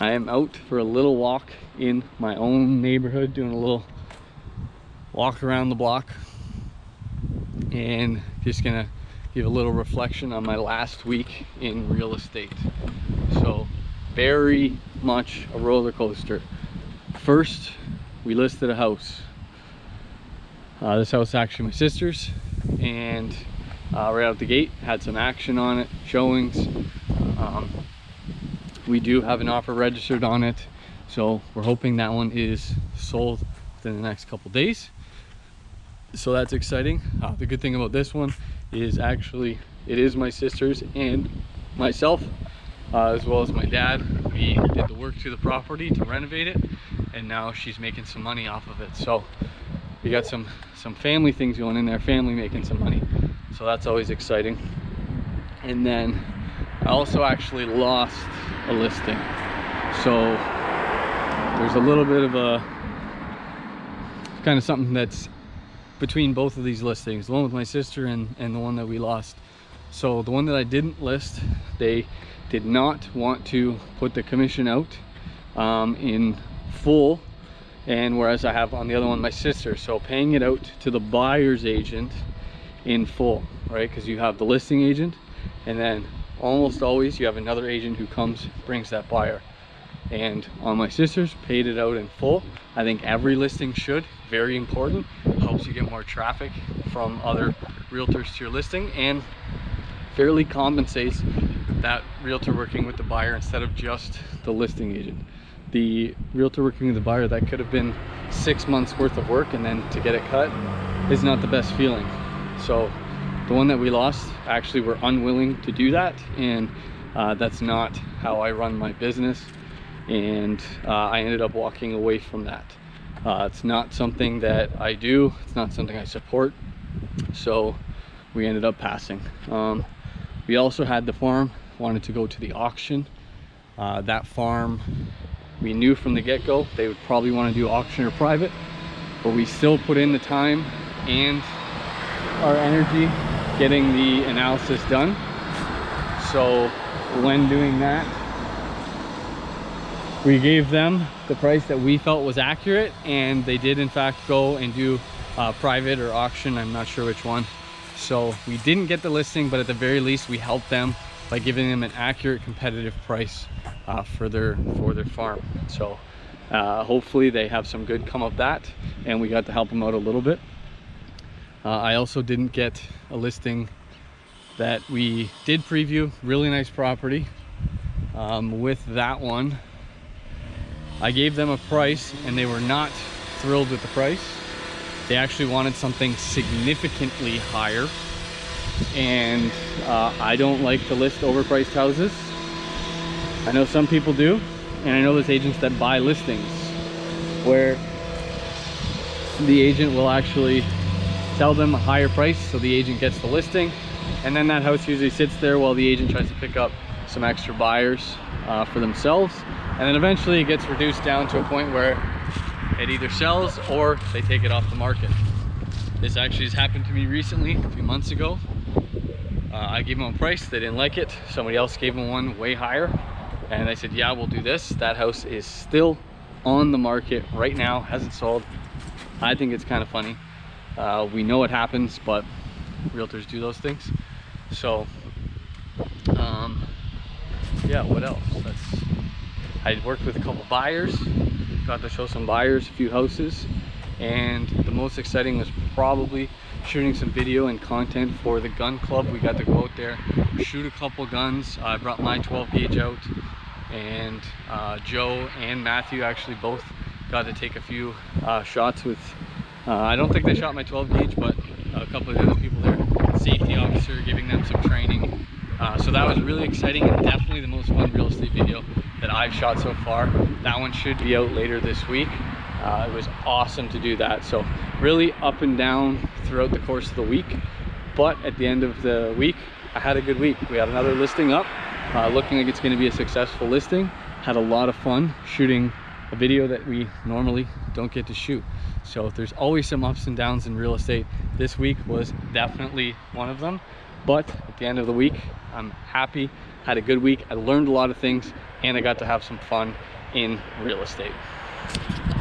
I am out for a little walk in my own neighborhood, doing a little walk around the block, and just gonna give a little reflection on my last week in real estate. So very much a roller coaster. First, we listed a house. This house is actually my sister's, and right out the gate had some action on it, showings. We do have an offer registered on it, so we're hoping that one is sold within the next couple days. So that's exciting. The good thing about this one is actually it is my sister's and myself, as well as my dad. We did the work to the property to renovate it, and now she's making some money off of it. So we got some family things going in there, family making some money, so that's always exciting. And then I also actually lost a listing, so there's a little bit of a kind of something that's between both of these listings, the one with my sister and the one that we lost. So the one that I didn't list, they did not want to put the commission out in full, and whereas I have on the other one my sister, so paying it out to the buyer's agent in full, right? Because you have the listing agent, and then almost always you have another agent who comes, brings that buyer. And on my sister's, paid it out in full. I think every listing should, very important. Helps you get more traffic from other realtors to your listing, and fairly compensates that realtor working with the buyer instead of just the listing agent. The realtor working with the buyer, that could have been 6 months worth of work, and then to get it cut is not the best feeling. So the one that we lost, actually we're unwilling to do that, and that's not how I run my business, and I ended up walking away from that. It's not something that I do, it's not something I support, so we ended up passing. We also had the farm, wanted to go to the auction. That farm, we knew from the get-go they would probably want to do auction or private, but we still put in the time and our energy getting the analysis done. So when doing that, we gave them the price that we felt was accurate, and they did in fact go and do private or auction, I'm not sure which one. So we didn't get the listing, but at the very least we helped them by giving them an accurate, competitive price for their farm. So hopefully they have some good come of that, and we got to help them out a little bit. I also didn't get a listing that we did preview, really nice property. With that one, I gave them a price and they were not thrilled with the price. They actually wanted something significantly higher, and I don't like to list overpriced houses. I know some people do, and I know there's agents that buy listings where the agent will actually tell them a higher price so the agent gets the listing, and then that house usually sits there while the agent tries to pick up some extra buyers for themselves, and then eventually it gets reduced down to a point where it either sells or they take it off the market. This actually has happened to me recently, a few months ago. I gave them a price, they didn't like it. Somebody else gave them one way higher, and they said, yeah, we'll do this. That house is still on the market right now, hasn't sold. I think it's kind of funny. We know it happens, but realtors do those things. So yeah, what else? I worked with a couple buyers, got to show some buyers a few houses, and the most exciting was probably shooting some video and content for the gun club. We got to go out there, shoot a couple guns. I brought my 12 gauge out, and Joe and Matthew actually both got to take a few shots with, I don't think they shot my 12 gauge, but a couple of the other people there, safety officer giving them some training. So that was really exciting, and definitely the most fun real estate video that I've shot so far. That one should be out later this week. It was awesome to do that. So really up and down throughout the course of the week, but at the end of the week I had a good week. We had another listing up, looking like it's going to be a successful listing. Had a lot of fun shooting a video that we normally don't get to shoot. So there's always some ups and downs in real estate. This week was definitely one of them, but at the end of the week I'm happy, had a good week. I learned a lot of things, and I got to have some fun in real estate.